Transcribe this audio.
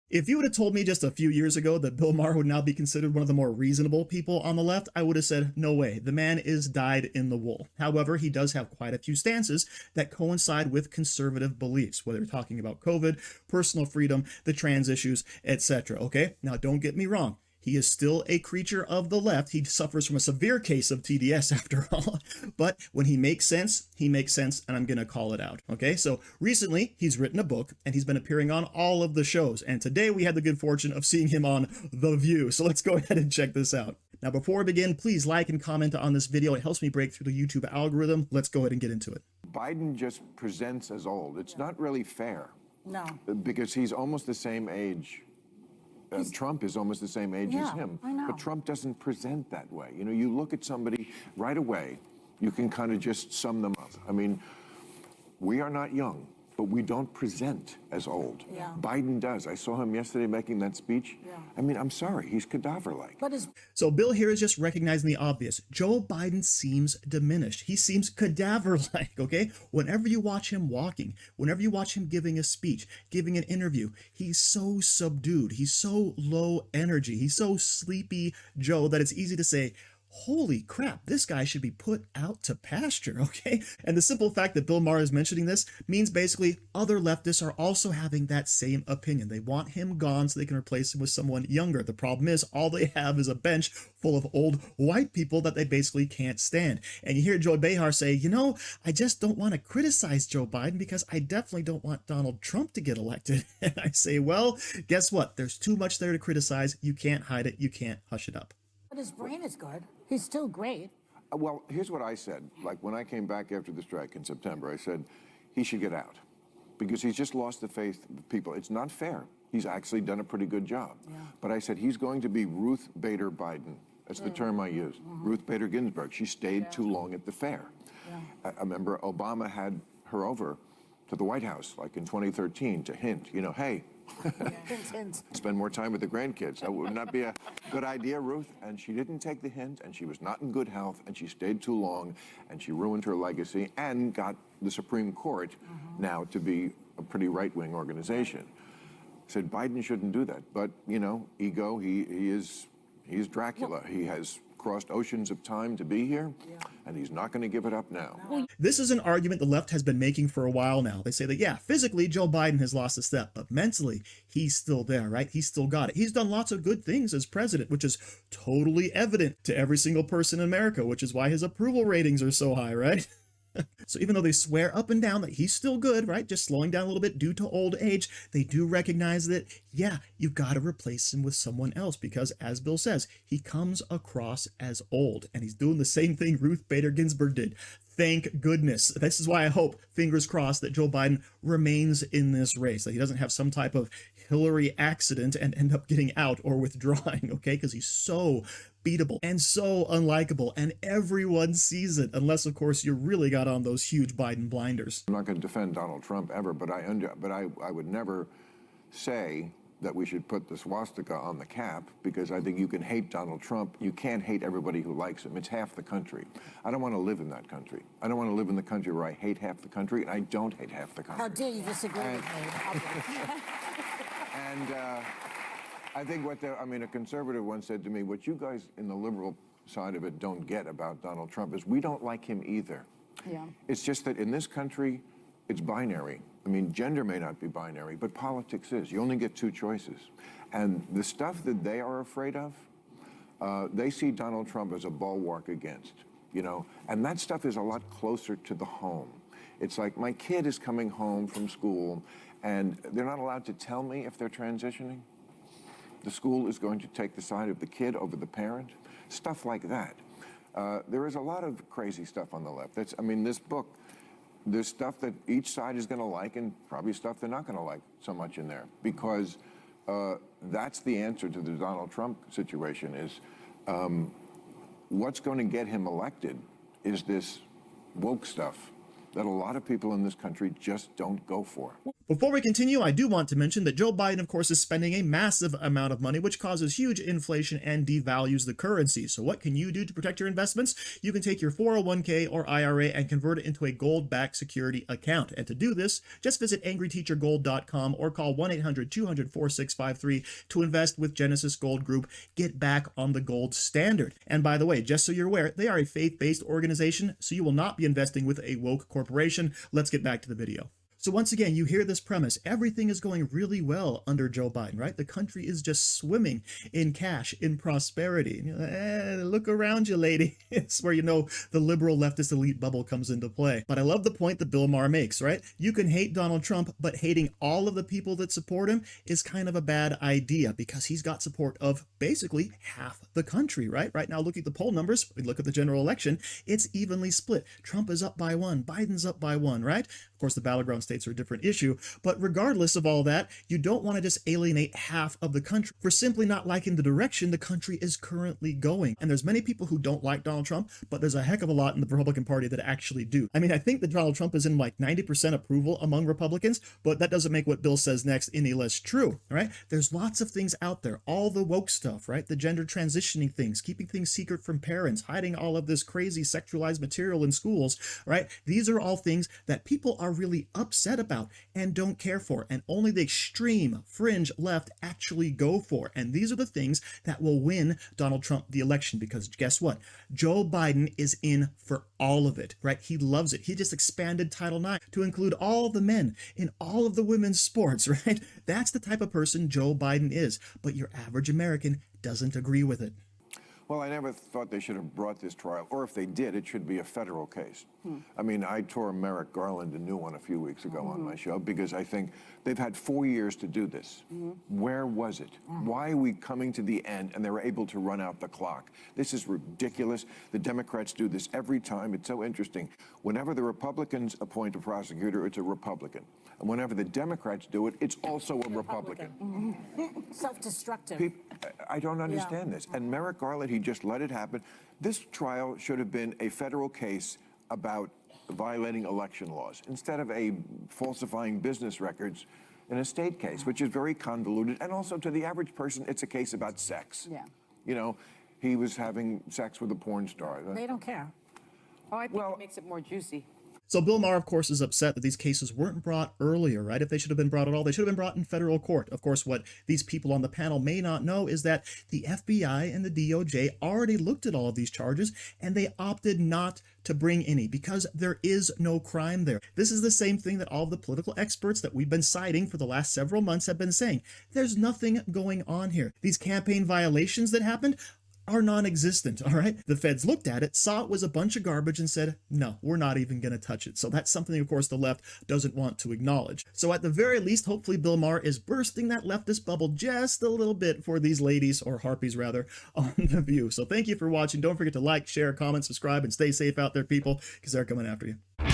If you would have told me just a few years ago that Bill Maher would now be considered one of the more reasonable people on the left, I would have said, no way, the man is dyed in the wool. However, he does have quite a few stances that coincide with conservative beliefs, whether you're talking about COVID, personal freedom, the trans issues, etc. Okay, now don't get me wrong. He is still a creature of the left. He suffers from a severe case of TDS after all. But when he makes sense, and I'm going to call it out. Okay, so recently he's written a book and he's been appearing on all of the shows. And today we had the good fortune of seeing him on The View. So let's go ahead and check this out. Now, before we begin, please like and comment on this video. It helps me break through the YouTube algorithm. Let's go ahead and get into it. Biden just presents as old. It's not really fair. No. Because he's almost the same age. Trump is almost the same age as him. I know. But Trump doesn't present that way. You know, you look at somebody right away, you can kind of just sum them up. I mean, we are not young, but we don't present as old. Yeah. Biden does. I saw him yesterday making that speech. Yeah. I mean, I'm sorry, he's cadaver-like. But is So Bill here is just recognizing the obvious. Joe Biden seems diminished. He seems cadaver-like, okay? Whenever you watch him walking, whenever you watch him giving a speech, giving an interview, he's so subdued. He's so low energy. He's so sleepy Joe that it's easy to say, holy crap, this guy should be put out to pasture, okay? And the simple fact that Bill Maher is mentioning this means basically other leftists are also having that same opinion. They want him gone so they can replace him with someone younger. The problem is all they have is a bench full of old white people that they basically can't stand. And you hear Joe Behar say, you know, I just don't want to criticize Joe Biden because I definitely don't want Donald Trump to get elected. And I say, well, guess what? There's too much there to criticize. You can't hide it. You can't hush it up. but his brain is good. He's still great. Well, here's what I said. Like when I came back after the strike in September, I said he should get out because he's just lost the faith of people. It's not fair. He's actually done a pretty good job. Yeah. But I said he's going to be Ruth Bader Biden. That's the term I used. Ruth Bader Ginsburg. She stayed too long at the fair. I remember Obama had her over to the White House, like in 2013, to hint, you know, hey, Hint. spend more time with the grandkids. That would not be a good idea, Ruth. And she didn't take the hint, and she was not in good health, and she stayed too long, and she ruined her legacy and got the Supreme Court now to be a pretty right-wing organization. Said Biden shouldn't do that, but you know, ego. He's Dracula. He has crossed oceans of time to be here, and he's not going to give it up now. This is an argument the left has been making for a while now. They say that, yeah, physically Joe Biden has lost a step, but mentally he's still there, right? He's still got it. He's done lots of good things as president, which is totally evident to every single person in America, which is why his approval ratings are so high, right? So even though they swear up and down that he's still good, right, just slowing down a little bit due to old age, they do recognize that, yeah, you've got to replace him with someone else because, as Bill says, he comes across as old, and he's doing the same thing Ruth Bader Ginsburg did. Thank goodness. This is why I hope, fingers crossed, that Joe Biden remains in this race, that he doesn't have some type of Hillary accident and end up getting out or withdrawing, okay? Because he's so beatable and so unlikable, and everyone sees it, unless, of course, you really got on those huge Biden blinders. I'm not going to defend Donald Trump ever, but I would never say that we should put the swastika on the cap, because I think you can hate Donald Trump. You can't hate everybody who likes him. It's half the country. I don't want to live in that country. I don't want to live in the country where I hate half the country, and I don't hate half the country. How dare you disagree with me? And I think a conservative once said to me, what you guys in the liberal side of it don't get about Donald Trump is we don't like him either. Yeah. It's just that in this country, it's binary. I mean, gender may not be binary, but politics is. You only get two choices. And the stuff that they are afraid of, they see Donald Trump as a bulwark against, you know, and that stuff is a lot closer to the home. It's like my kid is coming home from school and they're not allowed to tell me if they're transitioning. The school is going to take the side of the kid over the parent, stuff like that. There is a lot of crazy stuff on the left. This book, there's stuff that each side is going to like and probably stuff they're not going to like so much in there, because that's the answer to the Donald Trump situation is what's going to get him elected is this woke stuff that a lot of people in this country just don't go for. Before we continue, I do want to mention that Joe Biden, of course, is spending a massive amount of money, which causes huge inflation and devalues the currency. So what can you do to protect your investments? You can take your 401k or IRA and convert it into a gold-backed security account. And to do this, just visit angryteachergold.com or call 1-800-200-4653 to invest with Genesis Gold Group. Get back on the gold standard. And by the way, just so you're aware, they are a faith-based organization, so you will not be investing with a woke corporation. Let's get back to the video. So once again, you hear this premise. Everything is going really well under Joe Biden, right? The country is just swimming in cash, in prosperity. Look around you, lady. It's where you know the liberal leftist elite bubble comes into play. But I love the point that Bill Maher makes, right? You can hate Donald Trump, but hating all of the people that support him is kind of a bad idea because he's got support of basically half the country, right? Right now, look at the poll numbers. We look at the general election. It's evenly split. Trump is up by 1. Biden's up by 1, right? Of course, the battleground states are a different issue, but regardless of all that, you don't want to just alienate half of the country for simply not liking the direction the country is currently going. And there's many people who don't like Donald Trump, but there's a heck of a lot in the Republican Party that actually do. I mean, I think that Donald Trump is in like 90% approval among Republicans, but that doesn't make what Bill says next any less true, right? There's lots of things out there, all the woke stuff, right? The gender transitioning things, keeping things secret from parents, hiding all of this crazy sexualized material in schools, right? These are all things that people are really upset about and don't care for, and only the extreme fringe left actually go for. And these are the things that will win Donald Trump the election, because guess what? Joe Biden is in for all of it, right? He loves it. He just expanded Title IX to include all the men in all of the women's sports, right? That's the type of person Joe Biden is, but your average American doesn't agree with it. Well, I never thought they should have brought this trial, or if they did, it should be a federal case. I mean, I tore Merrick Garland a new one a few weeks ago on my show because I think they've had 4 years to do this. Where was it? Why are we coming to the end and they're able to run out the clock? This is ridiculous. The Democrats do this every time. It's so interesting. Whenever the Republicans appoint a prosecutor, it's a Republican. And whenever the Democrats do it, it's also a Republican. Self-destructive. I don't understand this. And Merrick Garland, he just let it happen. This trial should have been a federal case about violating election laws instead of a falsifying business records in a state case, which is very convoluted. And also to the average person, it's a case about sex. Yeah. You know, he was having sex with a porn star. They don't care. Oh, I think it makes it more juicy. So Bill Maher, of course, is upset that these cases weren't brought earlier, right? If they should have been brought at all, they should have been brought in federal court. Of course, what these people on the panel may not know is that the FBI and the DOJ already looked at all of these charges, and they opted not to bring any because there is no crime there. This is the same thing that all the political experts that we've been citing for the last several months have been saying. There's nothing going on here. These campaign violations that happened are non-existent, all right? The feds looked at it, saw it was a bunch of garbage, and said, no, we're not even going to touch it. So that's something, of course, the left doesn't want to acknowledge. So at the very least, hopefully Bill Maher is bursting that leftist bubble just a little bit for these ladies, or harpies rather, on The View. So thank you for watching. Don't forget to like, share, comment, subscribe, and stay safe out there, people, because they're coming after you.